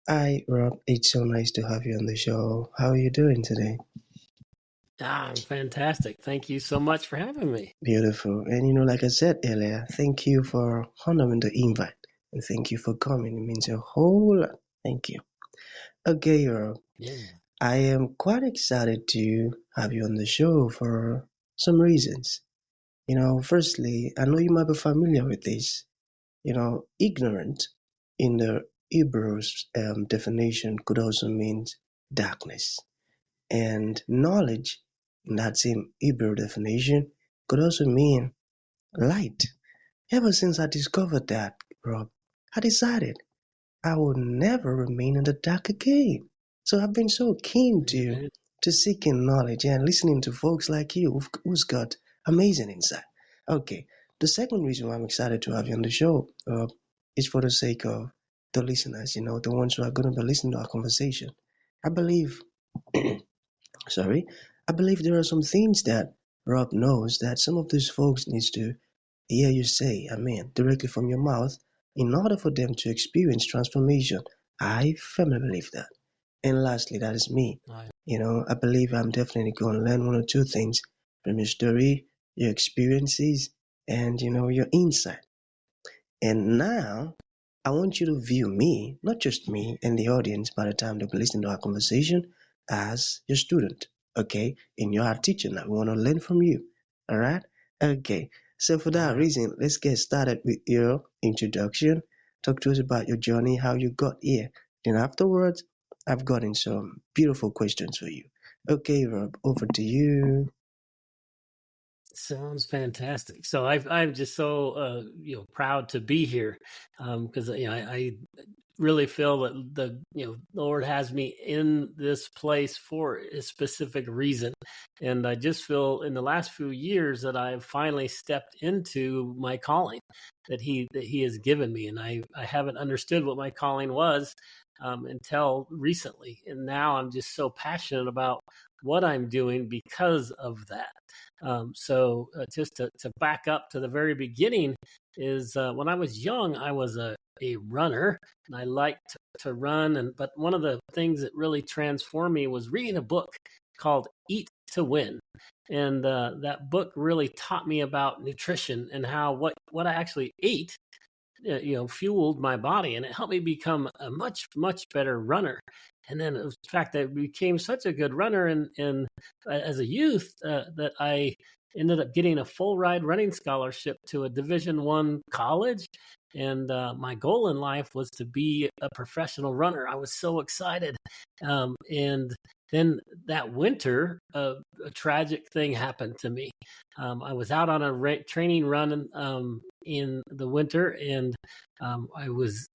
Hi, Rob. It's so nice to have you on the show. How are you doing today? I'm fantastic. Thank you so much for having me. Beautiful. And like I said earlier, thank you for honoring the invite. And thank you for coming. It means a whole lot. Thank you. Okay, Rob. Yeah. I am quite excited to have you on the show for some reasons. Firstly, I know you might be familiar with this. Ignorant in the Hebrew's definition could also mean darkness. And knowledge, in that same Hebrew definition, could also mean light. Ever since I discovered that, Rob, I decided I would never remain in the dark again. So I've been so keen to Amen. seeking knowledge and listening to folks like you who's got amazing insight. Okay, the second reason why I'm excited to have you on the show is for the sake of the listeners, the ones who are going to be listening to our conversation. I believe Sorry, I believe there are some things that Rob knows that some of these folks needs to hear you say, directly from your mouth in order for them to experience transformation. I firmly believe that. And lastly, that is me. I, I believe I'm definitely going to learn one or two things from your story, your experiences, and your insight. And now, I want you to view me, not just me and the audience by the time they listen to our conversation, as your student, okay? And you're our teacher now. We want to learn from you, all right? Okay, so for all that right. reason, let's get started with your introduction. Talk to us about your journey, how you got here. Then afterwards, I've gotten some beautiful questions for you. Okay, Rob, over to you. Sounds fantastic. So I'm just so proud to be here because I really feel that the Lord has me in this place for a specific reason, and I just feel in the last few years that I've finally stepped into my calling that He has given me, and I haven't understood what my calling was until recently, and now I'm just so passionate about what I'm doing because of that. Just to back up to the very beginning is when I was young, I was a runner and I liked to run. But one of the things that really transformed me was reading a book called Eat to Win. And that book really taught me about nutrition and how what I actually ate fueled my body, and it helped me become a much better runner. And then in fact I became such a good runner and as a youth that I ended up getting a full ride running scholarship to a Division 1 college. And my goal in life was to be a professional runner. I was so excited. And then that winter, a tragic thing happened to me. I was out on a training run in the winter, and I was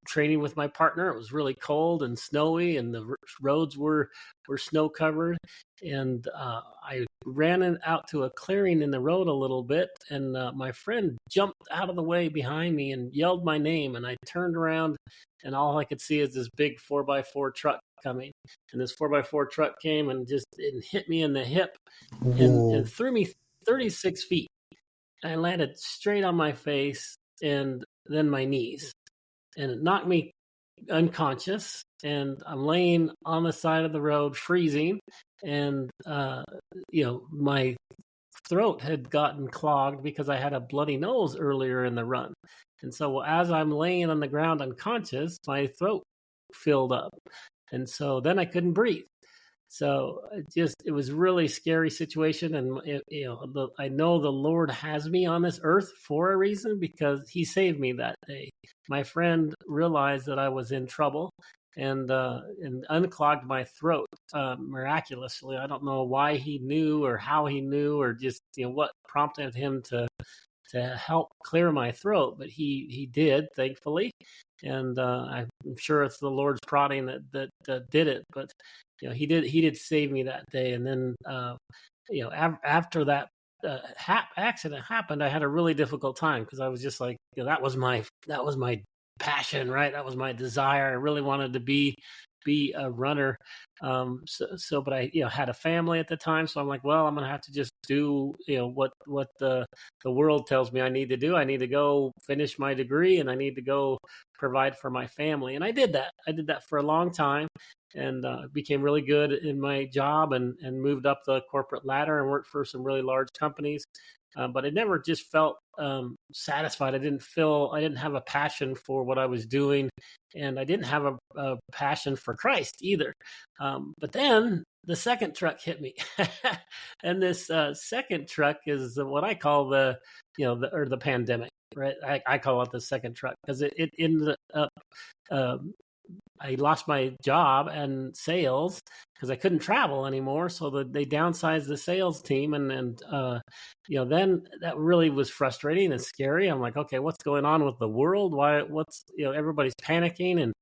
training with my partner. It was really cold and snowy, and the roads were snow covered. And I ran out to a clearing in the road a little bit, and my friend jumped out of the way behind me and yelled my name. And I turned around, and all I could see is this big 4x4 truck coming. And this 4x4 truck came and just hit me in the hip and Whoa. threw me 36 feet. I landed straight on my face and then my knees, and it knocked me unconscious. And I'm laying on the side of the road, freezing, and my throat had gotten clogged because I had a bloody nose earlier in the run. And so as I'm laying on the ground unconscious, my throat filled up, and so then I couldn't breathe. So it was really scary situation, and I know the Lord has me on this earth for a reason because He saved me that day. My friend realized that I was in trouble and unclogged my throat miraculously. I don't know why he knew or how he knew or just what prompted him to help clear my throat, but he did, thankfully. And I'm sure it's the Lord's prodding that did it. But he did save me that day. And then after that accident happened, I had a really difficult time because I was just like, that was my passion, right? That was my desire. I really wanted to be be a runner. But I, had a family at the time, so I'm like, well, I'm gonna have to just do, what the world tells me I need to do. I need to go finish my degree, and I need to go provide for my family. And I did that. I did that for a long time, and became really good in my job, and moved up the corporate ladder and worked for some really large companies. But I never just felt satisfied. I didn't have a passion for what I was doing, and I didn't have a passion for Christ either. But then the second truck hit me, and this second truck is what I call the pandemic, right? I call it the second truck, because it ended up. I lost my job and sales because I couldn't travel anymore. So they downsized the sales team, and then that really was frustrating and scary. I'm like, okay, what's going on with the world? Everybody's panicking and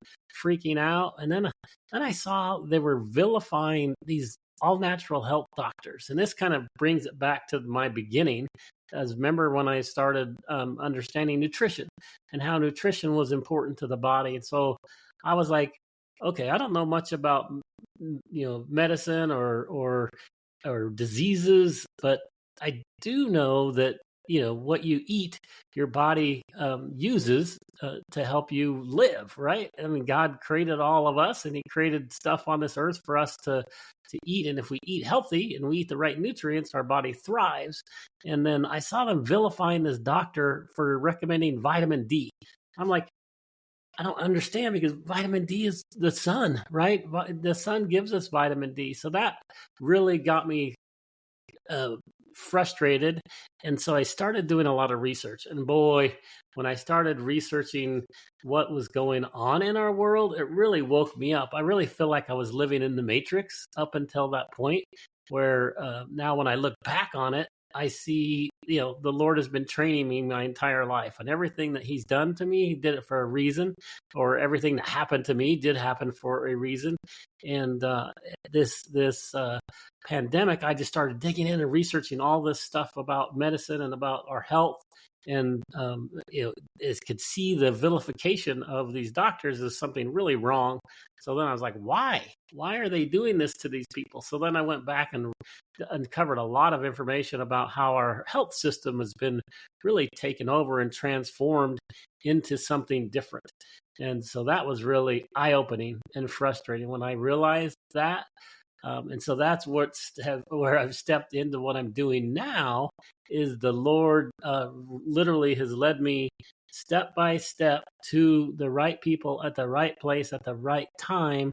freaking out. And then I saw they were vilifying these all natural health doctors, and this kind of brings it back to my beginning. As remember when I started understanding nutrition and how nutrition was important to the body, and so I was like, okay, I don't know much about medicine or diseases, but I do know that what you eat, your body uses to help you live, right? I mean, God created all of us, and He created stuff on this earth for us to eat, and if we eat healthy and we eat the right nutrients, our body thrives. And then I saw them vilifying this doctor for recommending vitamin D. I'm like, I don't understand, because vitamin D is the sun, right? The sun gives us vitamin D. So that really got me frustrated. And so I started doing a lot of research. And boy, when I started researching what was going on in our world, it really woke me up. I really feel like I was living in the Matrix up until that point, where now when I look back on it, I see, the Lord has been training me my entire life, and everything that He's done to me, He did it for a reason, or everything that happened to me did happen for a reason. And this pandemic, I just started digging in and researching all this stuff about medicine and about our health. And could see the vilification of these doctors as something really wrong. So then I was like, why are they doing this to these people? So then I went back and uncovered a lot of information about how our health system has been really taken over and transformed into something different. And so that was really eye-opening and frustrating when I realized that. And so that's where I've stepped into what I'm doing now. Is the Lord literally has led me step by step to the right people at the right place at the right time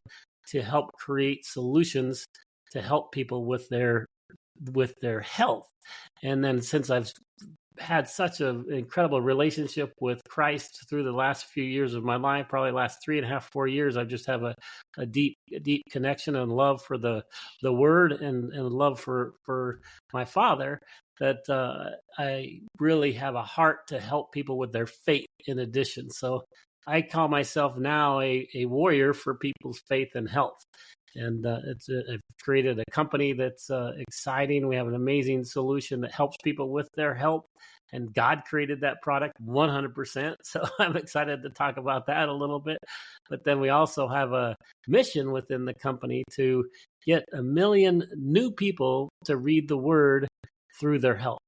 to help create solutions to help people with their health. And then since I've had such an incredible relationship with Christ through the last few years of my life, probably the last 3.5, 4 years, I just have a deep connection and love for the Word, and love for my Father, that I really have a heart to help people with their faith in addition. So I call myself now a warrior for people's faith and health. And I've created a company that's exciting. We have an amazing solution that helps people with their health, and God created that product 100%. So I'm excited to talk about that a little bit. But then we also have a mission within the company to get 1 million new people to read the Word through their health.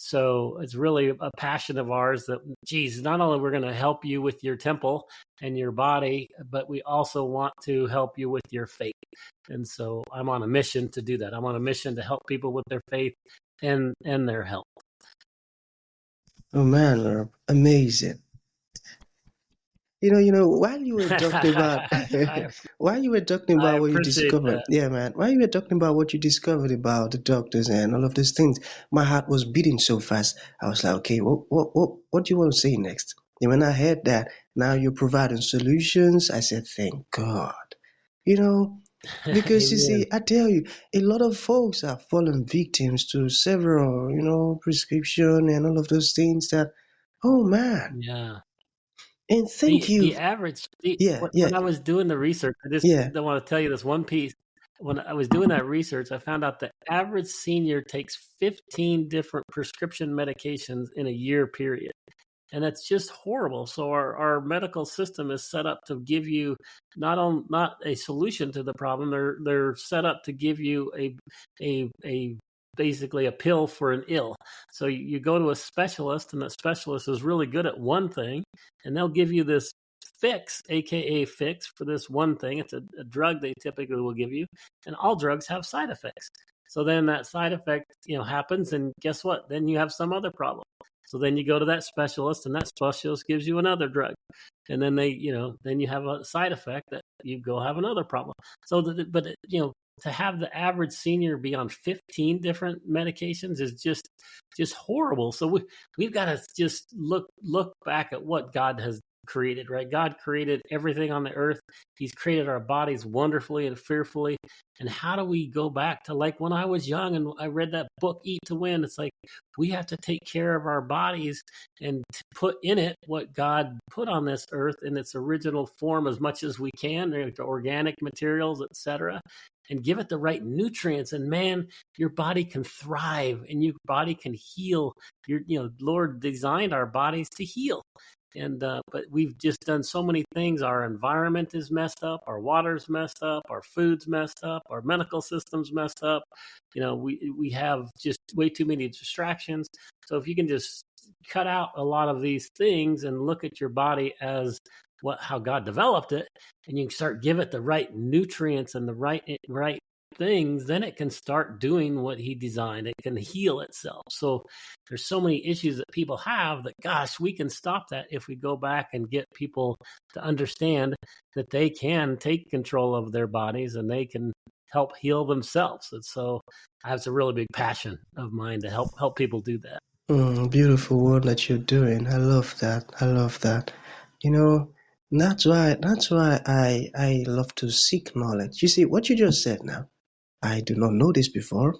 So it's really a passion of ours that, not only we're going to help you with your temple and your body, but we also want to help you with your faith. And so I'm on a mission to do that. I'm on a mission to help people with their faith and their health. Oh man, Rob, amazing. While you were talking about while you were talking I about what you appreciate discovered, that. yeah, man, while you were talking about what you discovered about the doctors and all of these things, my heart was beating so fast. I was like, okay, what do you want to say next? And when I heard that, now you're providing solutions, I said, thank God. You know, because you Amen. see, I tell you, a lot of folks are fallen victims to several, prescription and all of those things that, oh man, Yeah. and thank The you. average Yeah, yeah, when I was doing the research, I just yeah. want to tell you this one piece. When I was doing that research, I found out the average senior takes 15 different prescription medications in a year period. and that's just horrible. So our medical system is set up to give you not a solution to the problem. They're set up to give you a basically a pill for an ill. So you go to a specialist, and that specialist is really good at one thing, and they'll give you this fix, aka fix, for this one thing. It's a drug they typically will give you, and all drugs have side effects. So then that side effect, happens, and guess what? Then you have some other problem. So then you go to that specialist, and that specialist gives you another drug, and then then you have a side effect that you go have another problem. So, to have the average senior be on 15 different medications is just horrible. So we've got to just look back at what God has created, right? God created everything on the earth. He's created our bodies wonderfully and fearfully. And how do we go back to like when I was young and I read that book, Eat to Win? It's like we have to take care of our bodies and put in it what God put on this earth in its original form as much as we can, the organic materials, etc., and give it the right nutrients. And man, your body can thrive and your body can heal. Lord designed our bodies to heal. And but we've just done so many things. Our environment is messed up, our water's messed up, our food's messed up, our medical system's messed up. We have just way too many distractions. So if you can just cut out a lot of these things and look at your body as how God developed it, and you can start give it the right nutrients and the right things, then it can start doing what he designed. It can heal itself. So there's so many issues that people have that, gosh, we can stop that if we go back and get people to understand that they can take control of their bodies and they can help heal themselves. And so that's a really big passion of mine to help people do that. Beautiful work that you're doing. I love that. I love that. You know, that's why I love to seek knowledge. You see, what you just said now, I do not know this before.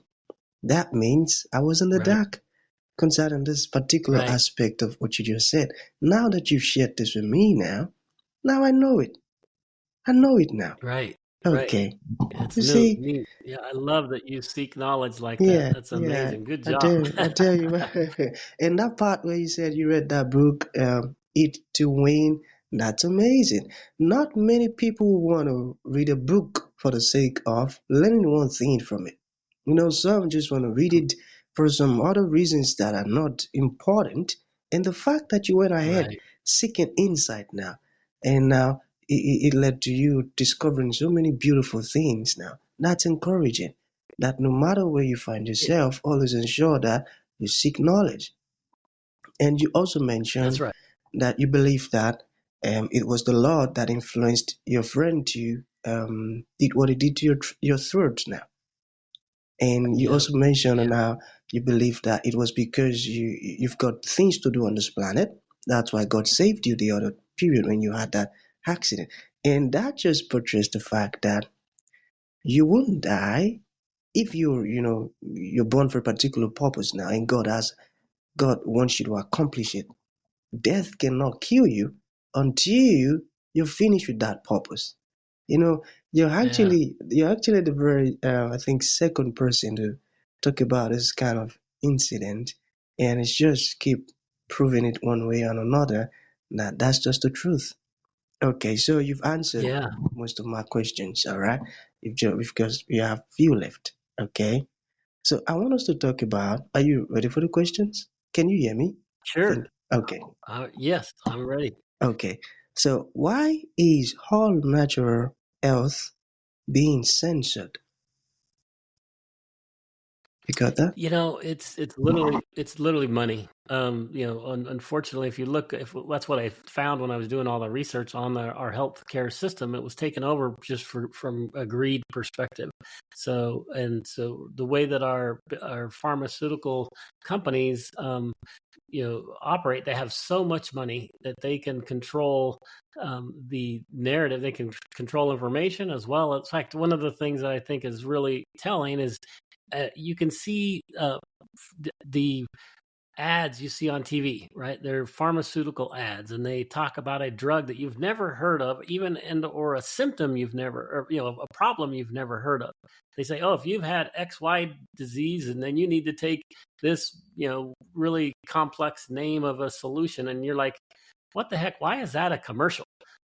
That means I was in the Right. dark concerning this particular Right. aspect of what you just said. Now that you've shared this with me now I know it. I know it now. Right. Right. Okay. It's You see, neat. Yeah, I love that you seek knowledge like that. yeah, That's yeah, amazing. Good I job. do. I tell you, and that part where you said you read that book, Eat to Win, that's amazing. Not many people want to read a book for the sake of learning one thing from it. Some just want to read it for some other reasons that are not important. And the fact that you went ahead Right. seeking insight now, and now it led to you discovering so many beautiful things now. That's encouraging that no matter where you find Yeah, yourself, always ensure that you seek knowledge. And you also that's mentioned right. that you believe that it was the Lord that influenced your friend to did what he did to your throat now. And you Yeah. also mentioned Yeah. now you believe that it was because you've got things to do on this planet. That's why God saved you the other period when you had that accident. And that just portrays the fact that you won't die if you're born for a particular purpose now, and God wants you to accomplish it. Death cannot kill you until you finish with that purpose. You know, Yeah. you're actually the very I think second person to talk about this kind of incident, and it's just keep proving it one way or another that that's just the truth. Okay, so you've answered Yeah. most of my questions. All right, because we have few left. Okay. So I want us to talk about, are you ready for the questions? Can you hear me? I Sure. think, okay. Yes, I'm ready. Okay. So why is all natural health being censored? You got that? It's literally money. Unfortunately, if you look, if that's what I found when I was doing all the research on our healthcare system, it was taken over just from a greed perspective. So the way that our pharmaceutical companies operate, they have so much money that they can control the narrative. They can control information as well. In fact, one of the things that I think is really telling is you can see the ads you see on TV, right? They're pharmaceutical ads, and they talk about a drug that you've never heard of, even or a symptom you've never, or a problem you've never heard of. They say, oh, if you've had XY disease, and then you need to take this, really complex name of a solution, and you're like, what the heck? Why is that a commercial?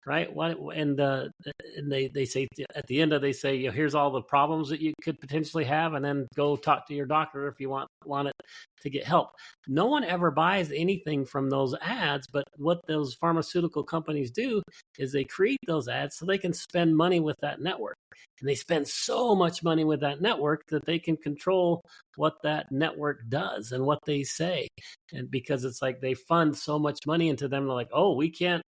Right? And they say at the end they say, here's all the problems that you could potentially have, and then go talk to your doctor if you want it to get help. No one ever buys anything from those ads, but what those pharmaceutical companies do is they create those ads so they can spend money with that network. And they spend so much money with that network that they can control what that network does and what they say. And because it's like they fund so much money into them, they're like, oh, we can't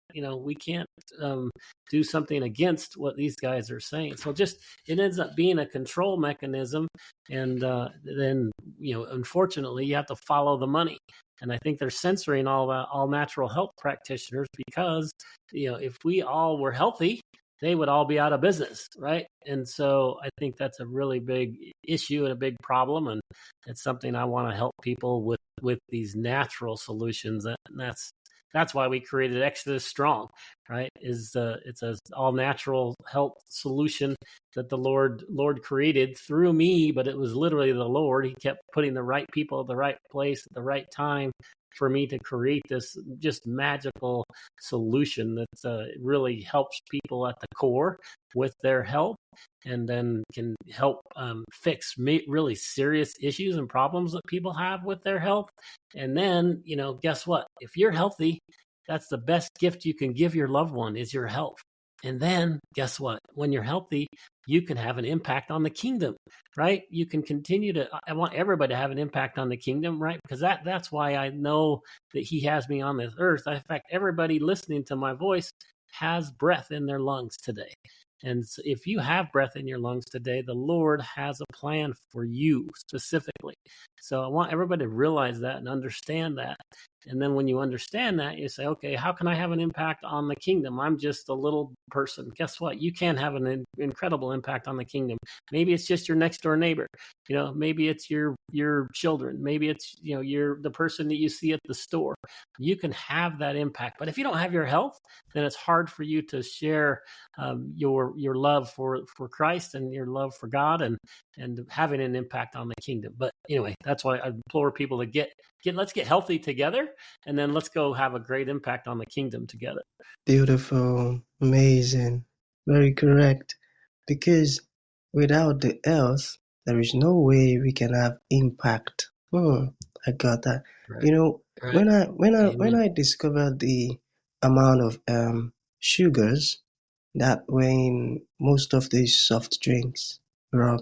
do something against what these guys are saying. So it ends up being a control mechanism. And then, unfortunately, you have to follow the money. And I think they're censoring all natural health practitioners because, if we all were healthy, they would all be out of business, right? And so I think that's a really big issue and a big problem, and it's something I want to help people with these natural solutions. And that's why we created Exodus Strong, right? It's a all natural health solution that the Lord created through me, but it was literally the Lord. He kept putting the right people at the right place at the right time for me to create this just magical solution that really helps people at the core with their health, and then can help fix really serious issues and problems that people have with their health. And then, guess what? If you're healthy, that's the best gift you can give your loved one is your health. And then guess what? When you're healthy, you can have an impact on the kingdom, right? You can continue I want everybody to have an impact on the kingdom, right? Because that's why I know that he has me on this earth. In fact, everybody listening to my voice has breath in their lungs today. And so if you have breath in your lungs today, the Lord has a plan for you specifically. So I want everybody to realize that and understand that. And then when you understand that, you say, okay, how can I have an impact on the kingdom? I'm just a little person. Guess what? You can have an incredible impact on the kingdom. Maybe it's just your next door neighbor. Maybe it's your children. Maybe it's, the person that you see at the store. You can have that impact. But if you don't have your health, then it's hard for you to share your love for Christ and your love for God and having an impact on the kingdom. But anyway, that's why I implore people to let's get healthy together, and then let's go have a great impact on the kingdom together. Beautiful, amazing, very correct. Because without the health, there is no way we can have impact. I got that. Right. Right. When I discovered the amount of sugars that were in most of these soft drinks, Rob,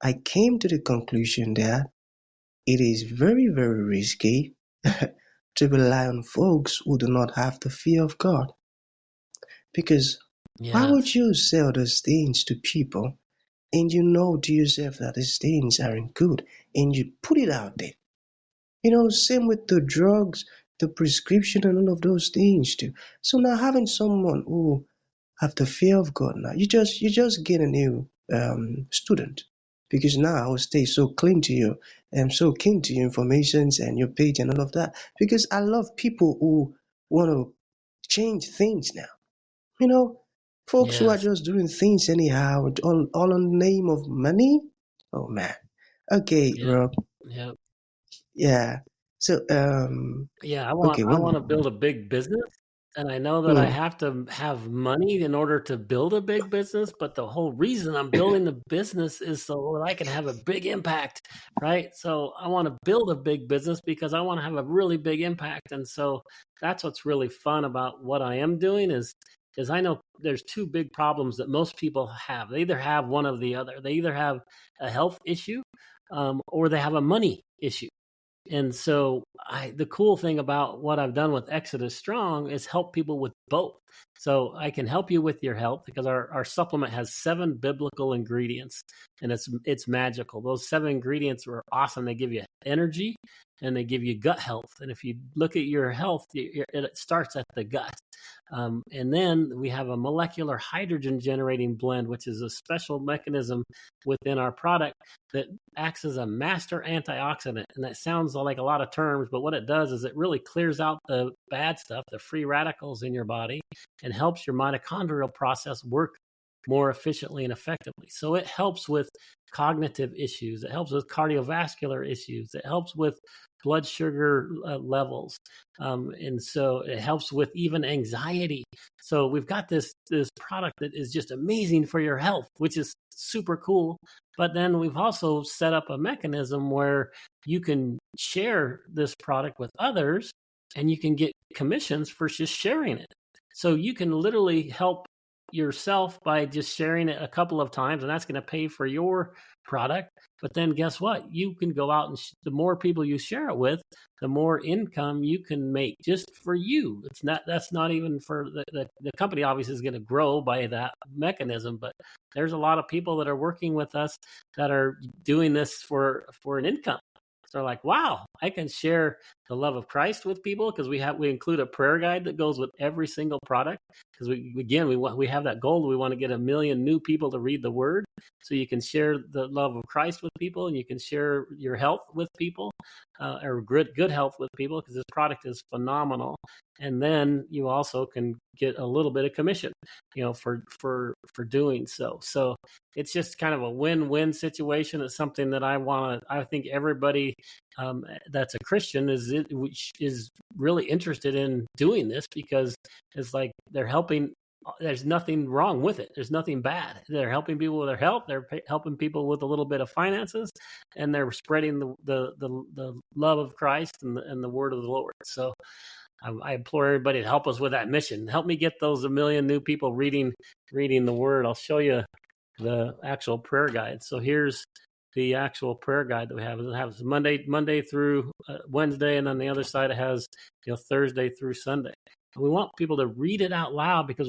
I came to the conclusion that it is very, very risky to rely on folks who do not have the fear of God. Because why would Yes. you sell those things to people and you know to yourself that these things aren't good and you put it out there? Same with the drugs, the prescription and all of those things too. So now having someone who have the fear of God now, you just get a new student, because now I will stay so clean to you and so keen to your informations and your page and all of that, because I love people who want to change things now. Folks who are Yes. just doing things anyhow, all in the name of money. Oh man. Okay, Yeah. Rob. Yeah. Yeah. So Yeah. okay, I want to build a big business. And I know that I hmm, have to have money in order to build a big business, but the whole reason I'm building the business is so that I can have a big impact, right? So I want to build a big business because I want to have a really big impact. And so that's what's really fun about what I am doing is I know there's two big problems that most people have. They either have one or the other. They either have a health issue or they have a money issue. And so the cool thing about what I've done with Exodus Strong is help people with both. So I can help you with your health because our supplement has 7 biblical ingredients, and it's magical. Those 7 ingredients are awesome. They give you energy and they give you gut health. And if you look at your health, it starts at the gut. And then we have a molecular hydrogen generating blend, which is a special mechanism within our product that acts as a master antioxidant. And that sounds like a lot of terms, but what it does is it really clears out the bad stuff, the free radicals in your body, and helps your mitochondrial process work more efficiently and effectively. So it helps with cognitive issues. It helps with cardiovascular issues. It helps with blood sugar levels. And so it helps with even anxiety. So we've got this product that is just amazing for your health, which is super cool. But then we've also set up a mechanism where you can share this product with others and you can get commissions for just sharing it. So you can literally help yourself by just sharing it a couple of times, and that's going to pay for your product. But then guess what? You can go out and the more people you share it with, the more income you can make just for you. That's not even for the company. Obviously is going to grow by that mechanism, but there's a lot of people that are working with us that are doing this for an income. So they're like, wow, I can share the love of Christ with people because we include a prayer guide that goes with every single product because we have that goal. We want to get 1 million new people to read the word. So you can share the love of Christ with people, and you can share your health with people, or good health with people, because this product is phenomenal. And then you also can get a little bit of commission, for doing so. So it's just kind of a win-win situation. It's something that I think everybody that's a Christian is really interested in doing this, because it's like they're helping. There's nothing wrong with it. There's nothing bad. They're helping people with their health. They're helping people with a little bit of finances, and they're spreading the love of Christ and the word of the Lord. So I implore everybody to help us with that mission. Help me get those 1 million new people reading the word. I'll show you the actual prayer guide. So here's the actual prayer guide that we have. It has Monday through Wednesday, and on the other side it has Thursday through Sunday. And we want people to read it out loud because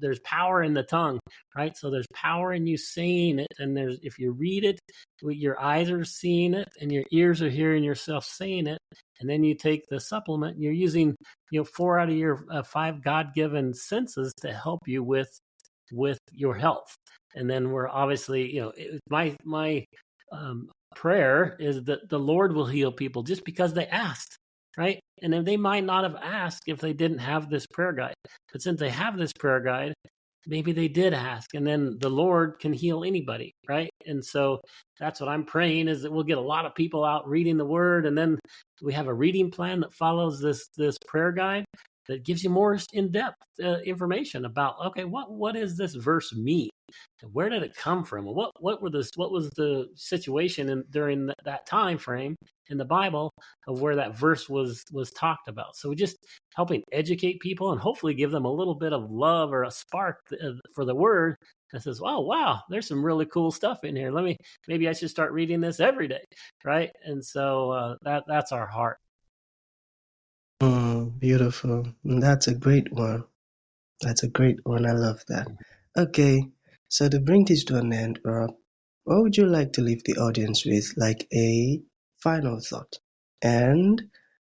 there's power in the tongue, right? So there's power in you saying it, and if you read it, your eyes are seeing it, and your ears are hearing yourself saying it. And then you take the supplement, and you're using 4 out of your 5 God-given senses to help you with your health. And then we're obviously, my prayer is that the Lord will heal people just because they asked, right? And then they might not have asked if they didn't have this prayer guide. But since they have this prayer guide, maybe they did ask, and then the Lord can heal anybody, right? And so that's what I'm praying, is that we'll get a lot of people out reading the word, and then we have a reading plan that follows this prayer guide that gives you more in-depth information about, okay, what does this verse mean? Where did it come from? What was the situation during that time frame in the Bible of where that verse was talked about? So we're just helping educate people and hopefully give them a little bit of love or a spark for the word that says, oh, wow, there's some really cool stuff in here. Maybe I should start reading this every day, right? And so that's our heart. Beautiful. That's a great one. That's a great one. I love that. Okay, so to bring this to an end, Rob, what would you like to leave the audience with, like a final thought? And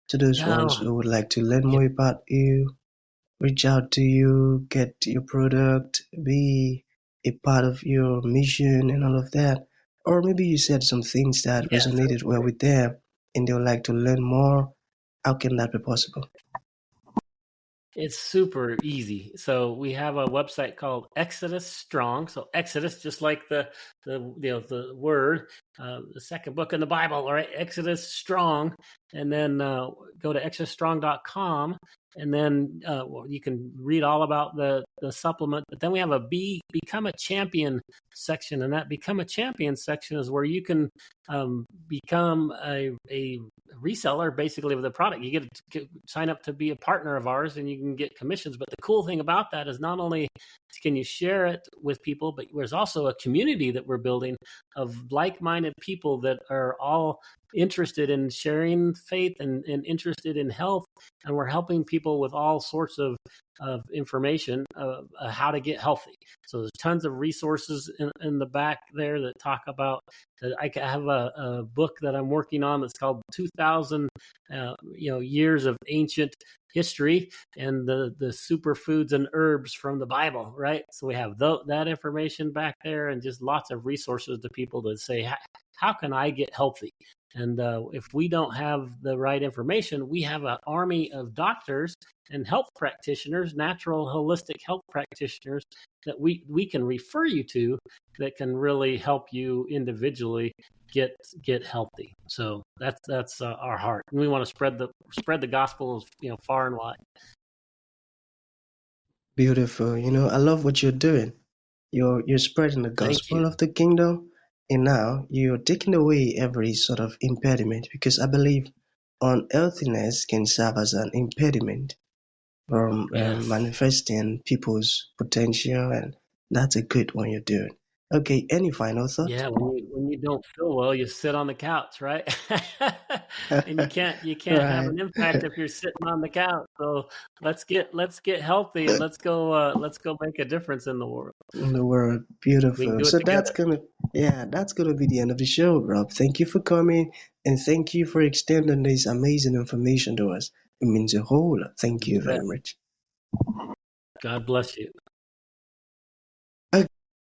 to those ones who would like to learn more about you, reach out to you, get your product, be a part of your mission and all of that. Or maybe you said some things that resonated well with them and they would like to learn more. How can that be possible? It's super easy. So we have a website called Exodus Strong. So Exodus, just like the word, the second book in the Bible, right? Exodus Strong, and then go to exodusstrong.com, and then you can read all about the supplement. But then we have a Become a Champion section, and that Become a Champion section is where you can become a reseller, basically, of the product. You get to sign up to be a partner of ours, and you can get commissions. But the cool thing about that is not only can you share it with people? But there's also a community that we're building of like-minded people that are all interested in sharing faith and interested in health, and we're helping people with all sorts of information how to get healthy. So there's tons of resources in the back there that talk about that. I have a book that I'm working on that's called 2000 years of ancient history and the superfoods and herbs from the Bible, right? So we have that information back there, and just lots of resources to people to say, how can I get healthy? And if we don't have the right information, we have an army of doctors and health practitioners, natural holistic health practitioners that we can refer you to that can really help you individually get healthy. So that's our heart, and we want to spread the gospel, far and wide. Beautiful. I love what you're doing. You're spreading the Thank gospel you. of the kingdom, and now you're taking away every sort of impediment, because I believe unhealthiness can serve as an impediment from Yes. manifesting people's potential, and that's a good one you're doing. Okay, any final thought? Yeah, when you don't feel well, you sit on the couch, right? And you can't have Right. an impact if you're sitting on the couch. So let's get healthy, and let's go make a difference in the world. In the world, We can beautiful. do it So that's together. gonna, yeah, that's gonna be the end of the show, Rob. Thank you for coming, and thank you for extending this amazing information to us. It means a whole lot. Thank You you bet. very much. God bless you.